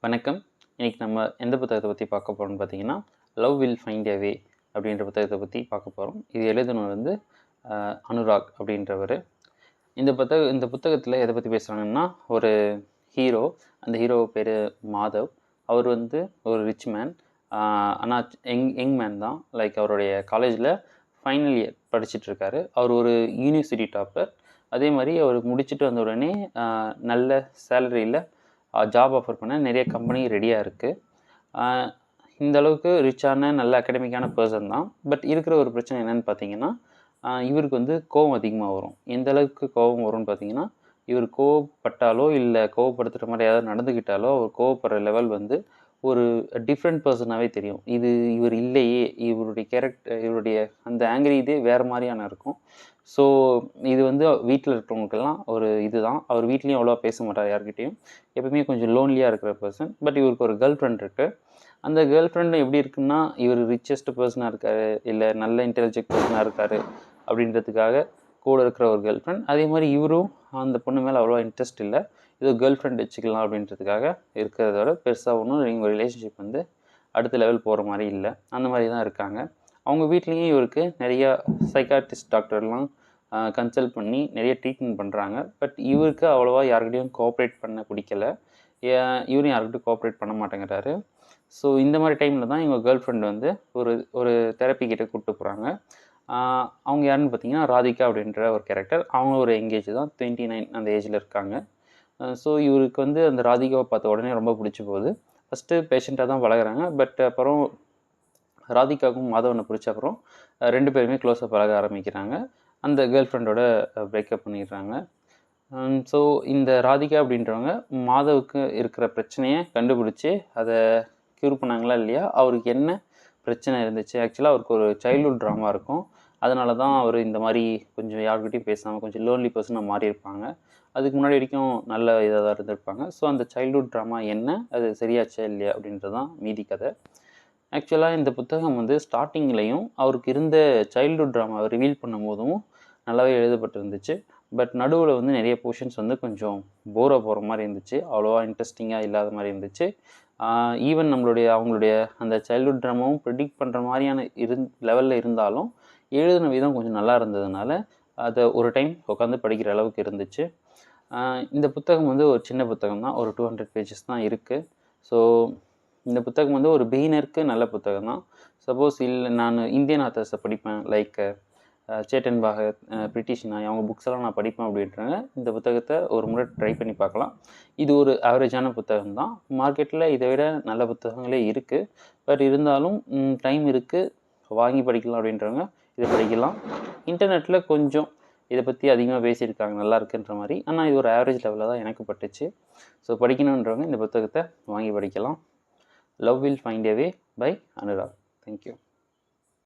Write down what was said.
வணக்கம். இன்னைக்கு நம்ம எந்த புத்தகத்தை பற்றி பார்க்க போகிறோம்னு பார்த்தீங்கன்னா, லவ் வில் ஃபைண்ட் எ வே அப்படின்ற புத்தகத்தை பற்றி பார்க்க போகிறோம். இது எழுதினவர் வந்து அனுராக் அப்படின்றவர். இந்த புத்தகத்தில் எதை பற்றி பேசுகிறாங்கன்னா, ஒரு ஹீரோ, அந்த ஹீரோ பேர் மாதவ். அவர் வந்து ஒரு ரிச் மேன். ஆனால் யங் மேன் தான். லைக் அவருடைய காலேஜில் ஃபைனல் இயர் படிச்சுட்ருக்காரு. அவர் ஒரு யூனிவர்சிட்டி டாப்பர். அதே மாதிரி அவர் முடிச்சுட்டு வந்த உடனே நல்ல சேலரியில் ஜாப் ஆஃபர் பண்ண நிறைய கம்பெனி ரெடியாக இருக்குது. இந்த அளவுக்கு ரிச்சான நல்ல அகாடமிக்கான பர்சன் தான். பட் இருக்கிற ஒரு பிரச்சனை என்னென்னு பார்த்தீங்கன்னா, இவருக்கு வந்து கோபம் அதிகமாக வரும். எந்த அளவுக்கு கோபம் வரும்னு பார்த்தீங்கன்னா, இவர் கோவப்பட்டாலோ இல்லை கோவப்படுத்துகிற மாதிரி ஏதாவது நடந்துக்கிட்டாலோ அவர் கோவப்படுற லெவல் வந்து ஒரு டிஃப்ரெண்ட் பர்சனாகவே தெரியும். இவர் இல்லையே, இவருடைய அந்த ஆங்கிரி இதே வேறு மாதிரியான இருக்கும். ஸோ இது வந்து வீட்டில் இருக்கிறவங்களுக்கெல்லாம் ஒரு இதுதான். அவர் வீட்லேயும் அவ்வளோவா பேச மாட்டார் யார்கிட்டையும். எப்பவுமே கொஞ்சம் லோன்லியாக இருக்கிற பர்சன். பட் இவருக்கு ஒரு கேர்ள் ஃப்ரெண்ட் இருக்குது. அந்த கேர்ள் ஃப்ரெண்டு எப்படி இருக்குன்னா, இவர் ரிச்சஸ்ட் பர்சனாக இருக்கார், இல்லை நல்ல இன்டெலிஜென்ட் பர்சனாக இருக்கார் அப்படின்றதுக்காக கூட இருக்கிற ஒரு கேர்ள் ஃப்ரெண்ட். அதே மாதிரி இவரும் அந்த பொண்ணு மேலே அவ்வளோவா இன்ட்ரெஸ்ட் இல்லை, இது கேர்ள் ஃப்ரெண்ட் வச்சுக்கலாம் அப்படின்றதுக்காக இருக்கிறதோட பெருசாக ஒன்றும் இவங்க ரிலேஷன்ஷிப் வந்து அடுத்த லெவல் போகிற மாதிரி இல்லை. அந்த மாதிரி தான் இருக்காங்க. அவங்க வீட்லேயும் இவருக்கு நிறையா சைக்காட்ரிஸ்ட் டாக்டர்லாம் கன்சல்ட் பண்ணி நிறைய ட்ரீட்மெண்ட் பண்ணுறாங்க. பட் இவருக்கு அவ்வளோவா யாருக்கிட்டையும் கோஆப்ரேட் பண்ண பிடிக்கல. இவரும் யாருக்கிட்டையும் கோஆப்ரேட் பண்ண மாட்டேங்கிறாரு. ஸோ இந்த மாதிரி டைமில் தான் இவங்க கேர்ள் ஃப்ரெண்ட் வந்து ஒரு தெரப்பி கிட்ட கூப்பிட்டு போகிறாங்க. அவங்க யாருன்னு பார்த்தீங்கன்னா ராதிகா அப்படின்ற ஒரு கேரக்டர். அவங்க ஒரு எங்கேஜ் தான், 29 அந்த ஏஜில் இருக்காங்க. ஸோ இவருக்கு வந்து அந்த ராதிகாவை பார்த்த உடனே ரொம்ப பிடிச்சி போகுது. ஃபஸ்ட்டு பேஷண்ட்டாக தான் பழகுறாங்க. பட் அப்புறம் ராதிகாவுக்கும் மாதவனை பிடிச்ச அப்புறம் 2 பேருமே க்ளோஸாக பழக ஆரம்பிக்கிறாங்க. அந்த கேர்ள் ஃப்ரெண்டோட பிரேக்கப் பண்ணிடுறாங்க. ஸோ இந்த ராதிகா அப்படின்றவங்க மாதவுக்கு இருக்கிற பிரச்சனையை கண்டுபிடிச்சி அதை க்யூர் பண்ணாங்களா இல்லையா, அவருக்கு என்ன பிரச்சனை இருந்துச்சு. ஆக்சுவலாக அவருக்கு ஒரு சைல்ட்ஹுட் ட்ராமா இருக்கும். அதனால தான் அவர் இந்த மாதிரி கொஞ்சம் யார்கிட்டையும் பேசாமல் கொஞ்சம் லோன்லி பர்சனாக மாறி இருப்பாங்க. அதுக்கு முன்னாடி வரைக்கும் நல்ல இதாக தான் இருந்திருப்பாங்க. ஸோ அந்த சைல்ட்ஹுட் ட்ராமா என்ன, அது சரியாச்சா இல்லையா அப்படின்றது தான் மீதி கதை. ஆக்சுவலாக இந்த புத்தகம் வந்து ஸ்டார்டிங்லேயும் அவருக்கு இருந்த சைல்ட்ஹுட் ட்ராமாவை ரிவீல் பண்ணும்போதும் நல்லாவே எழுதப்பட்டிருந்துச்சு. பட் நடுவில் வந்து நிறைய போர்ஷன்ஸ் வந்து கொஞ்சம் போராக போகிற மாதிரி இருந்துச்சு. அவ்வளோவா இன்ட்ரெஸ்டிங்காக இல்லாத மாதிரி இருந்துச்சு. ஈவன் அவங்களுடைய அந்த சைல்ட்ஹுட் ட்ராமாவும் ப்ரெடிக்ட் பண்ணுற மாதிரியான லெவலில் இருந்தாலும் எழுதின விதம் கொஞ்சம் நல்லா இருந்ததுனால அதை ஒரு டைம் உட்காந்து படிக்கிற அளவுக்கு இருந்துச்சு. இந்த புத்தகம் வந்து ஒரு சின்ன புத்தகம் தான், ஒரு 200 பேஜஸ் தான் இருக்குது. ஸோ இந்த புத்தகம் வந்து ஒரு பிகினருக்கு நல்ல புத்தகம் தான். சப்போஸ் இல்லை நான் இந்தியன் ஆத்தர்ஸை படிப்பேன், லைக் சேட்டன் பாகத், பிரிட்டிஷ் நாய், அவங்க புக்ஸ் எல்லாம் நான் படிப்பேன் அப்படின்றாங்க, இந்த புத்தகத்தை ஒரு முறை ட்ரை பண்ணி பார்க்கலாம். இது ஒரு ஆவரேஜான புத்தகம் தான். மார்க்கெட்டில் இதை விட நல்ல புத்தகங்களே இருக்குது. பட் இருந்தாலும் டைம் இருக்குது, வாங்கி படிக்கலாம் அப்படின்றவங்க இதை படிக்கலாம். இன்டர்நெட்டில் கொஞ்சம் இதை பற்றி அதிகமாக பேசியிருக்காங்க, நல்லா இருக்குன்ற மாதிரி. ஆனால் இது ஒரு ஆவரேஜ் லெவலில் தான் எனக்கு பட்டுச்சு. ஸோ படிக்கணுன்றவங்க இந்த புத்தகத்தை வாங்கி படிக்கலாம். Love will find a way by Anurag. Thank you.